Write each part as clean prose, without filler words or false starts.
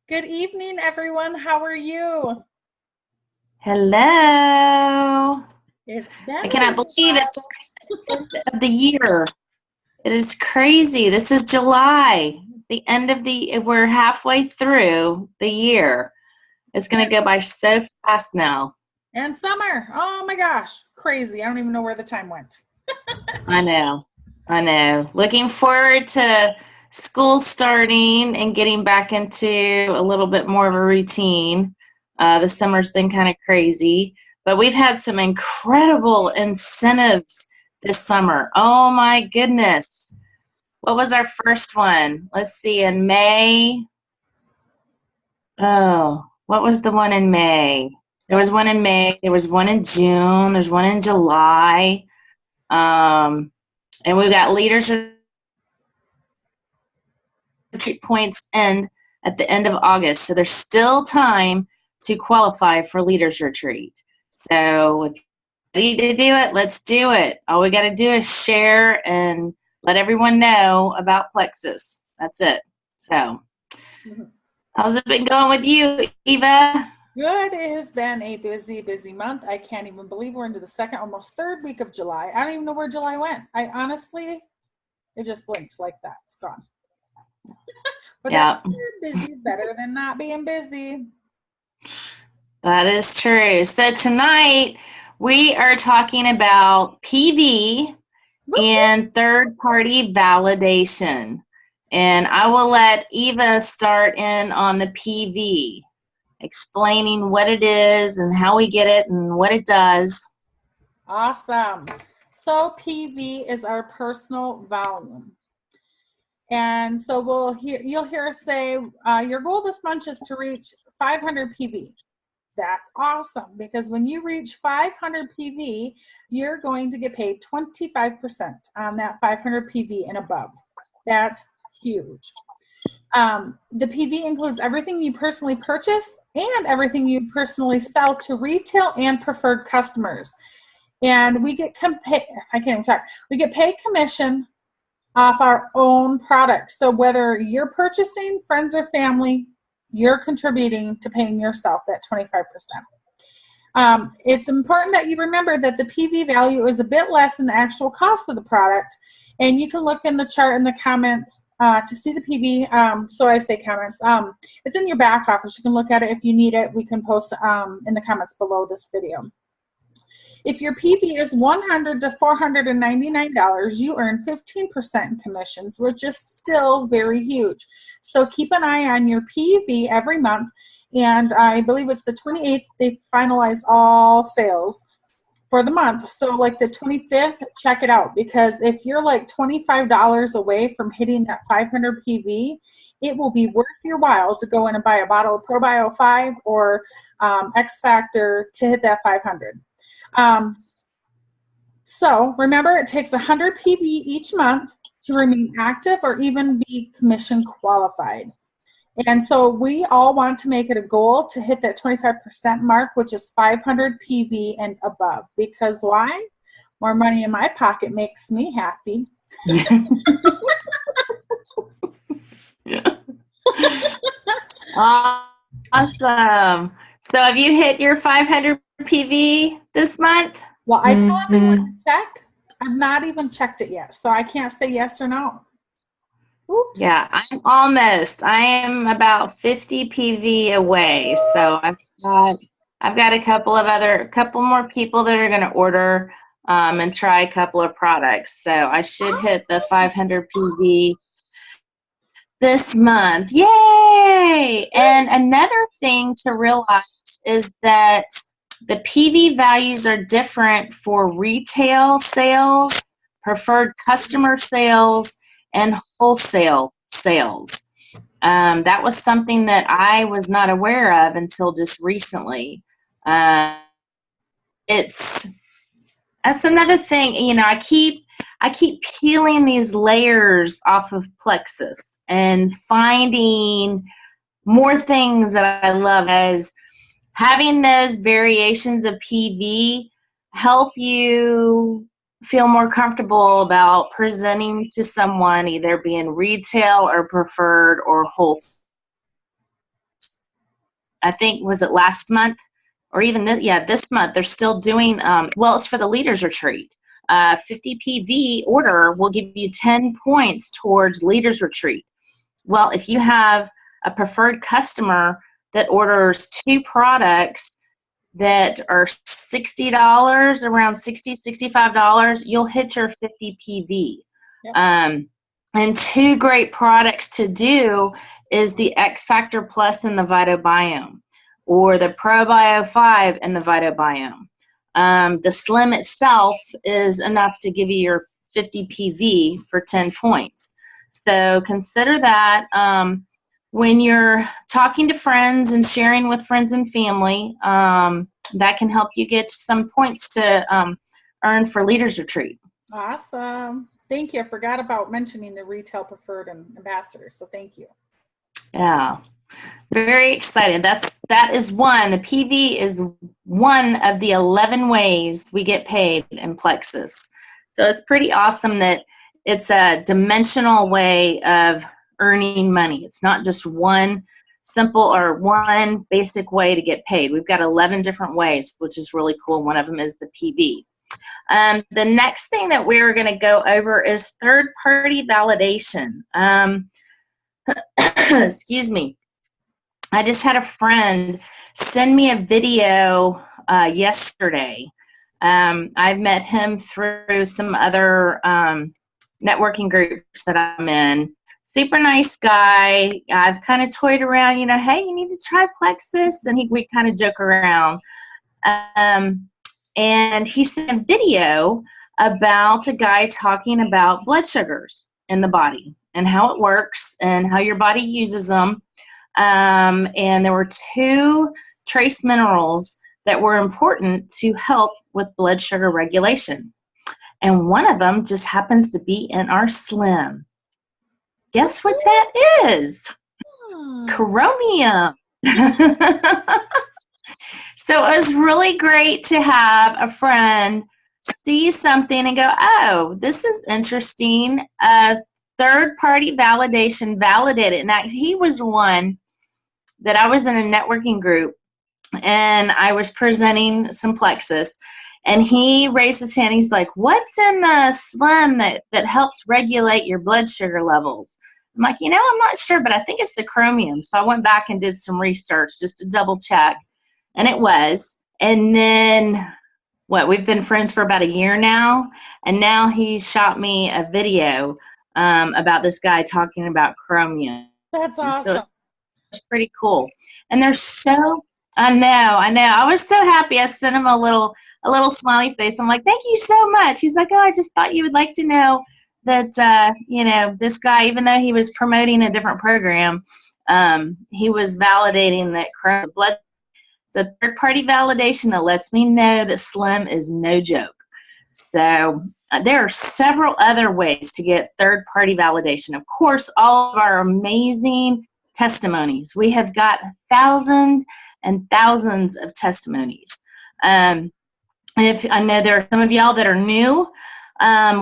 Good evening, everyone. How are you? Hello. It's been I a cannot believe it's the end of the year. It is crazy. This is July. We're halfway through the year. It's going to go by so fast now. and summer. Oh my gosh, crazy. I don't even know where the time went. I know. I know. Looking forward to school starting and getting back into a little bit more of a routine. The summer's been kind of crazy, but we've had some incredible incentives this summer. Oh my goodness. What was our first one? Let's see, in May. Oh, what was the one in May? There was one in May, there was one in June, there's one in July. Um, and we've got leaders retreat points end at the end of August. So there's still time to qualify for leaders retreat. So if you're ready to do it, let's do it. All we got to do is share and let everyone know about Plexus. That's it. So how's it been going with you, Eva? Good. It has been a busy, busy month. I can't even believe we're into the second, almost third week of July. I don't even know where July went. I honestly, it just blinked like that. It's gone. But Yeah, busy is better than not being busy. that is true. So tonight we are talking about PV Whoop, and third-party validation. And I will let Eva start in on the PV, explaining what it is and how we get it and what it does. awesome. So PV is our personal volume. And so you'll hear us say, your goal this month is to reach 500 PV. That's awesome because when you reach 500 PV, you're going to get paid 25% on that 500 PV and above. That's huge. The PV includes everything you personally purchase and everything you personally sell to retail and preferred customers. And we get We get paid commission off our own products. So whether you're purchasing friends or family, you're contributing to paying yourself that 25%. It's important that you remember that the PV value is a bit less than the actual cost of the product. And you can look in the chart in the comments to see the PV. So I say comments. It's in your back office. You can look at it if you need it. We can post in the comments below this video. If your PV is $100 to $499, you earn 15% in commissions, which is still very huge. So keep an eye on your PV every month. And I believe it's the 28th, they finalize all sales for the month. So like the 25th, check it out, because if you're like $25 away from hitting that 500 PV, it will be worth your while to go in and buy a bottle of ProBio 5 or X Factor to hit that 500. So remember, it takes 100 PV each month to remain active or even be commission qualified. And so we all want to make it a goal to hit that 25% mark, which is 500 PV and above. Because why? More money in my pocket makes me happy. Yeah. Awesome. So have you hit your 500 PV this month? Well, I tell everyone to check. I've not even checked it yet, so I can't say yes or no. Oops. Yeah, I'm almost. I am about 50 PV away. So I've got a couple more people that are going to order and try a couple of products. So I should hit the 500 PV this month. Yay! And another thing to realize is that the PV values are different for retail sales, preferred customer sales, and wholesale sales. That was something that I was not aware of until just recently. That's another thing. You know, I keep peeling these layers off of Plexus and finding more things that I love, as having those variations of PV help you feel more comfortable about presenting to someone, either being retail or preferred or wholesale. I think, was it last month or even this month, they're still doing, well, it's for the Leaders Retreat. 50 PV order will give you 10 points towards Leaders Retreat. Well, if you have a preferred customer that orders 2 products that are $60, around $60, $65, you'll hit your 50 PV. Yep. And 2 great products to do is the X Factor Plus and the VitaBiome, or the ProBio 5 and the VitaBiome. The Slim itself is enough to give you your 50 PV for 10 points. So consider that when you're talking to friends and sharing with friends and family, that can help you get some points to earn for Leaders Retreat. Awesome. Thank you. I forgot about mentioning the retail preferred and ambassadors, so thank you. Yeah. Very excited. That is one. The PV is one of the 11 ways we get paid in Plexus. So it's pretty awesome that it's a dimensional way of earning money. It's not just one simple or one basic way to get paid. We've got 11 different ways, which is really cool. One of them is the PV. The next thing that we're going to go over is third-party validation. Excuse me. I just had a friend send me a video yesterday. I've met him through some other networking groups that I'm in. Super nice guy. I've kind of toyed around, hey, you need to try Plexus. And we kind of joke around. And he sent a video about a guy talking about blood sugars in the body and how it works and how your body uses them. And there were 2 trace minerals that were important to help with blood sugar regulation. And one of them just happens to be in our Slim. Guess what that is? Chromium. So it was really great to have a friend see something and go, oh, this is interesting. Third-party validation validated. Now, he was one that I was in a networking group, and I was presenting some Plexus, and he raised his hand. He's like, what's in the Slim that helps regulate your blood sugar levels? I'm like, I'm not sure, but I think it's the chromium. So I went back and did some research just to double check, and it was. And then, we've been friends for about a year now, and now he shot me a video about this guy talking about chromium. That's awesome. So it's pretty cool. And they're so, I know. I was so happy. I sent him a little smiley face. I'm like, thank you so much. He's like, oh, I just thought you would like to know that, this guy, even though he was promoting a different program, he was validating that blood. It's a third-party validation that lets me know that Slim is no joke. So there are several other ways to get third-party validation. Of course, all of our amazing testimonies. We have got thousands and thousands of testimonies. If I know there are some of y'all that are new,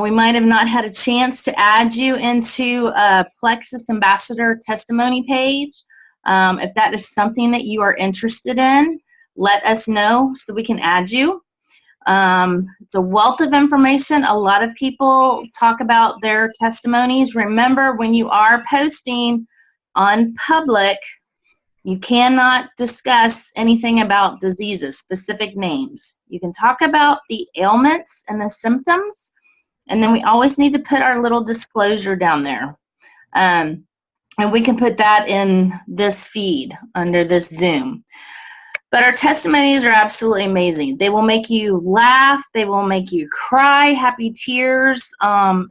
we might have not had a chance to add you into a Plexus Ambassador testimony page. If that is something that you are interested in, let us know so we can add you. It's a wealth of information. A lot of people talk about their testimonies. Remember, when you are posting on public, you cannot discuss anything about diseases, specific names. You can talk about the ailments and the symptoms, and then we always need to put our little disclosure down there. And we can put that in this feed under this Zoom. But our testimonies are absolutely amazing. They will make you laugh. They will make you cry, happy tears.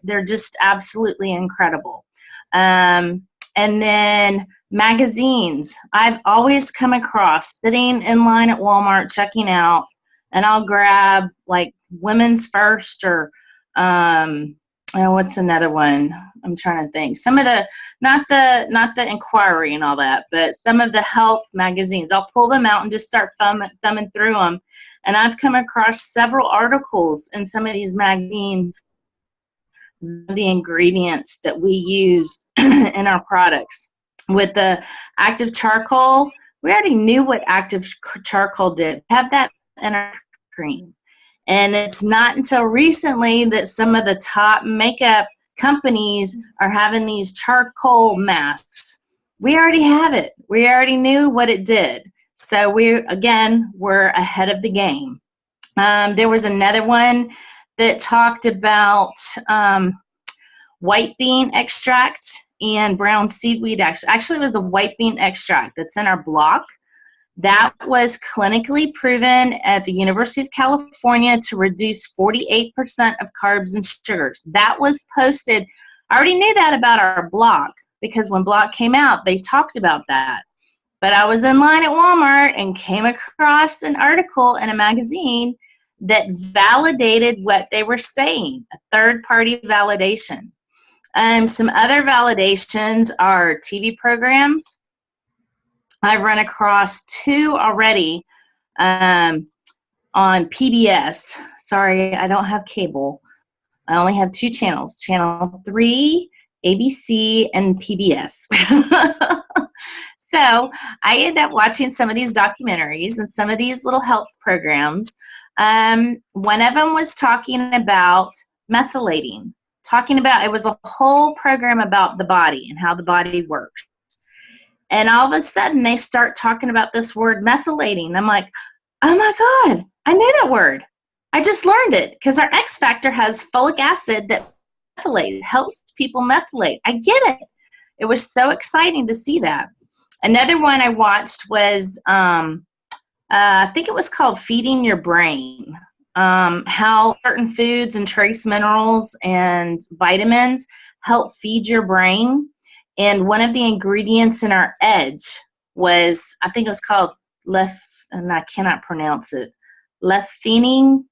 They're just absolutely incredible. And then magazines. I've always come across sitting in line at Walmart checking out, and I'll grab like Women's First or what's another one? I'm trying to think. Some of the, not the Inquiry and all that, but some of the health magazines. I'll pull them out and just start thumbing through them. And I've come across several articles in some of these magazines, the ingredients that we use in our products. With the active charcoal, We already knew what active charcoal did. We have that in our cream. And it's not until recently that some of the top makeup companies are having these charcoal masks. We already have it. We already knew what it did. So we're ahead of the game. There was another one that talked about white bean extract and brown seaweed extract. Actually, it was the white bean extract that's in our block. That was clinically proven at the University of California to reduce 48% of carbs and sugars. That was posted. I already knew that about our block because when block came out, they talked about that. But I was in line at Walmart and came across an article in a magazine that validated what they were saying, a third-party validation. Some other validations are TV programs. I've run across 2 already on PBS. Sorry, I don't have cable. I only have 2 channels, Channel 3, ABC, and PBS. So I end up watching some of these documentaries and some of these little health programs. One of them was talking about methylating, it was a whole program about the body and how the body works. And all of a sudden, they start talking about this word methylating. I'm like, oh my God, I knew that word. I just learned it because our X Factor has folic acid that methylates, helps people methylate. I get it. It was so exciting to see that. Another one I watched was, I think it was called Feeding Your Brain, how certain foods and trace minerals and vitamins help feed your brain. And one of the ingredients in our Edge was, I think it was called and I cannot pronounce it, lethanine.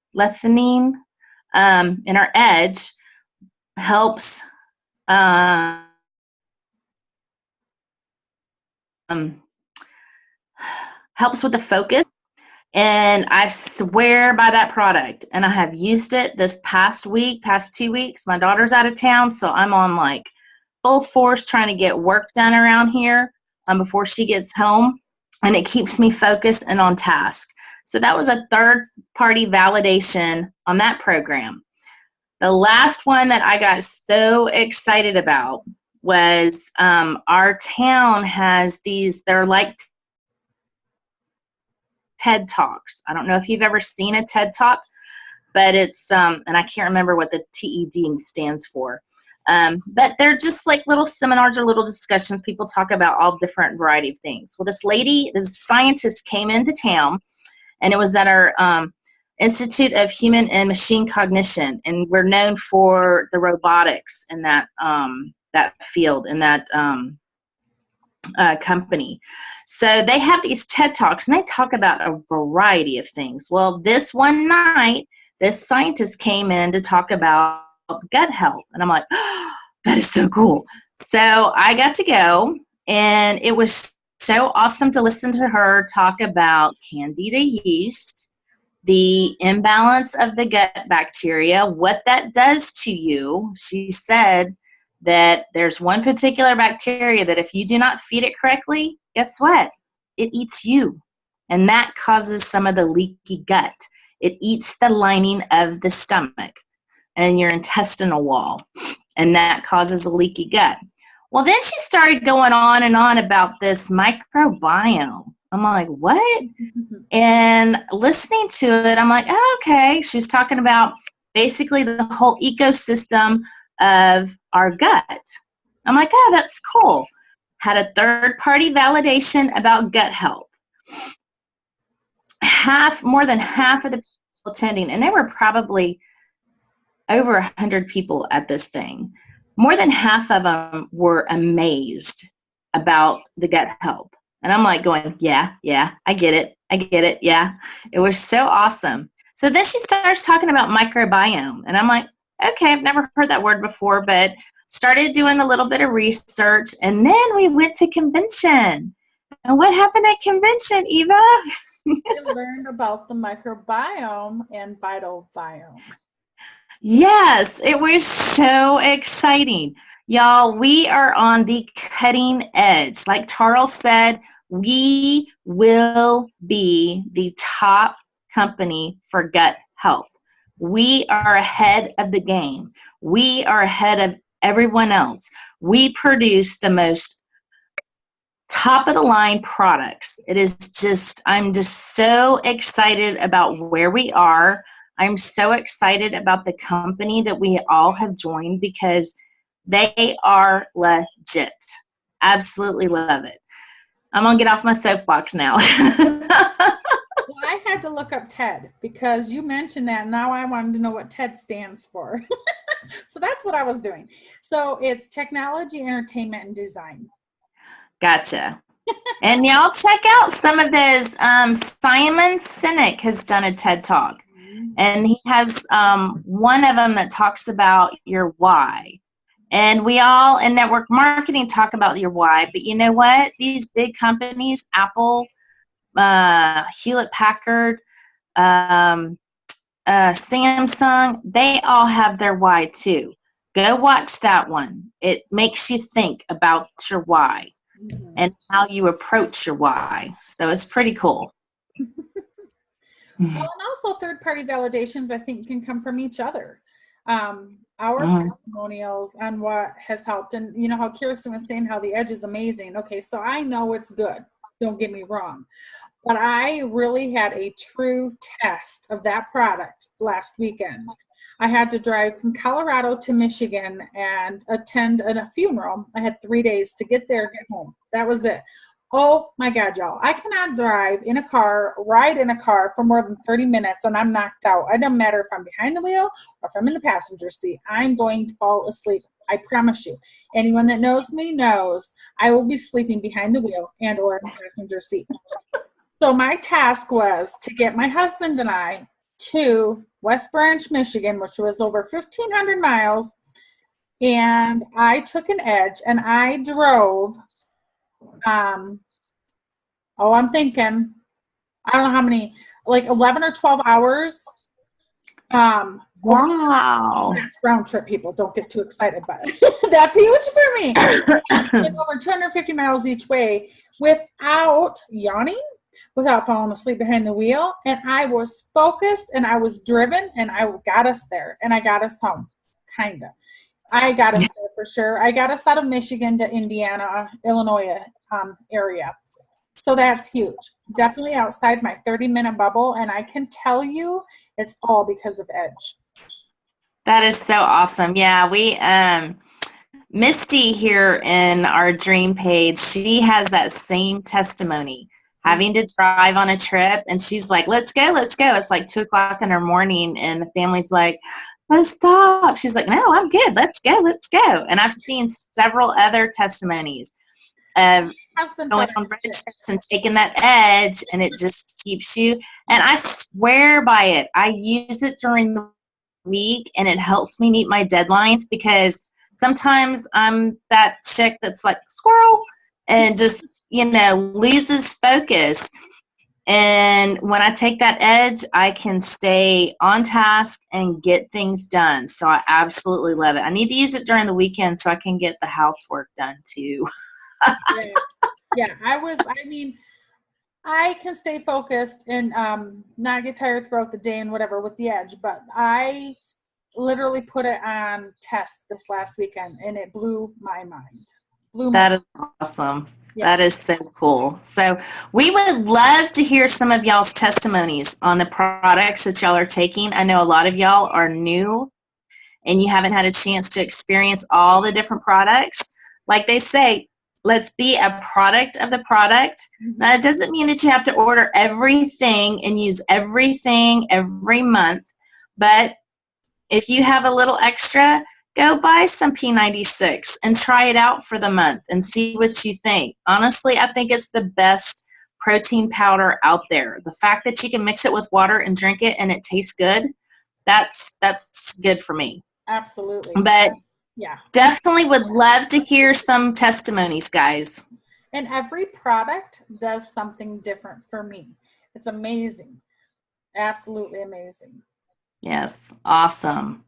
In our Edge helps helps with the focus. And I swear by that product. And I have used it this past 2 weeks. My daughter's out of town, so I'm on like full force trying to get work done around here before she gets home, and it keeps me focused and on task. So that was a third-party validation on that program. The last one that I got so excited about was our town has these, they're like TED Talks. I don't know if you've ever seen a TED Talk, but it's, and I can't remember what the TED stands for. But they're just like little seminars or little discussions. People talk about all different variety of things. Well, this scientist came into town, and it was at our Institute of Human and Machine Cognition, and we're known for the robotics in that field, in that company. So they have these TED Talks, and they talk about a variety of things. Well, this one night, this scientist came in to talk about gut health. And I'm like, oh, that is so cool. So I got to go, and it was so awesome to listen to her talk about Candida yeast, the imbalance of the gut bacteria, what that does to you. She said that there's one particular bacteria that if you do not feed it correctly, guess what? It eats you. And that causes some of the leaky gut. It eats the lining of the stomach and your intestinal wall, and that causes a leaky gut. Well, then she started going on and on about this microbiome. I'm like, what? And listening to it, I'm like, oh, okay. She was talking about basically the whole ecosystem of our gut. I'm like, oh, that's cool. Had a third-party validation about gut health. More than half of the people attending, and there were probably over 100 people at this thing. More than half of them were amazed about the gut health. And I'm like going, yeah, I get it. Yeah, it was so awesome. So then she starts talking about microbiome. And I'm like, okay, I've never heard that word before, but started doing a little bit of research. And then we went to convention. And what happened at convention, Eva? We learned about the microbiome and vital biome. Yes, it was so exciting. Y'all, we are on the cutting edge. Like Charles said, we will be the top company for gut health. We are ahead of the game. We are ahead of everyone else. We produce the most top of the line products. It is just, I'm just so excited about where we are. I'm so excited about the company that we all have joined because they are legit. Absolutely love it. I'm going to get off my soapbox now. Well, I had to look up TED because you mentioned that. Now I wanted to know what TED stands for. So that's what I was doing. So it's technology, entertainment, and design. Gotcha. And y'all check out some of those. Simon Sinek has done a TED Talk, and he has one of them that talks about your why. And we all in network marketing talk about your why, but you know what? These big companies, Apple, Hewlett Packard, Samsung, they all have their why too. Go watch that one. It makes you think about your why and how you approach your why. So it's pretty cool. Well, and also third-party validations, I think, can come from each other. Our testimonials on what has helped, and you know how Kirsten was saying how the Edge is amazing. Okay, so I know it's good. Don't get me wrong. But I really had a true test of that product last weekend. I had to drive from Colorado to Michigan and attend a funeral. I had 3 days to get there, get home. That was it. Oh my God, y'all. I cannot ride in a car for more than 30 minutes and I'm knocked out. It doesn't matter if I'm behind the wheel or if I'm in the passenger seat. I'm going to fall asleep. I promise you. Anyone that knows me knows I will be sleeping behind the wheel and or in the passenger seat. So my task was to get my husband and I to West Branch, Michigan, which was over 1,500 miles. And I took an Edge and I drove, I'm thinking, I don't know how many, like 11 or 12 hours. Wow. That's round trip, people. Don't get too excited, but that's huge for me. Over 250 miles each way without yawning, without falling asleep behind the wheel. And I was focused and I was driven and I got us there and I got us home. Kind of. I got us there for sure. I got us out of Michigan to Indiana, Illinois area. So that's huge. Definitely outside my 30-minute bubble. And I can tell you it's all because of Edge. That is so awesome. Yeah, we Misty here in our dream page, she has that same testimony, having to drive on a trip, and she's like, let's go. It's like 2 o'clock in her morning, and the family's like, let's stop. She's like, no, I'm good. Let's go. And I've seen several other testimonies of going on road trips and taking that Edge, and it just keeps you. And I swear by it. I use it during the week, and it helps me meet my deadlines because sometimes I'm that chick that's like squirrel and just, loses focus. And when I take that Edge, I can stay on task and get things done. So I absolutely love it. I need to use it during the weekend so I can get the housework done too. Yeah, I can stay focused and not get tired throughout the day and whatever with the Edge, but I literally put it on test this last weekend and it blew my mind. That is awesome. Yeah. That is so cool. So we would love to hear some of y'all's testimonies on the products that y'all are taking. I know a lot of y'all are new and you haven't had a chance to experience all the different products. Like they say, let's be a product of the product. Now, it doesn't mean that you have to order everything and use everything every month. But if you have a little extra, go buy some P96 and try it out for the month and see what you think. Honestly, I think it's the best protein powder out there. The fact that you can mix it with water and drink it and it tastes good, that's good for me. Absolutely. But yeah, definitely would love to hear some testimonies, guys. And every product does something different for me. It's amazing. Absolutely amazing. Yes. Awesome.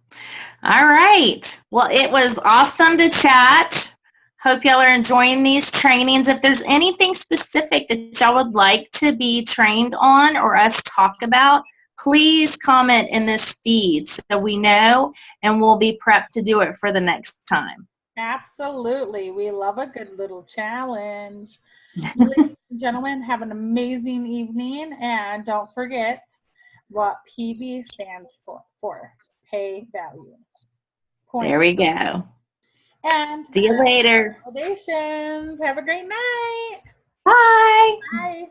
All right. Well, it was awesome to chat. Hope y'all are enjoying these trainings. If there's anything specific that y'all would like to be trained on or us talk about, please comment in this feed so we know and we'll be prepped to do it for the next time. Absolutely. We love a good little challenge. Ladies and gentlemen, have an amazing evening, and don't forget what PV stands for pay value. Point. There we go. And see you later. Have a great night. Bye. Bye.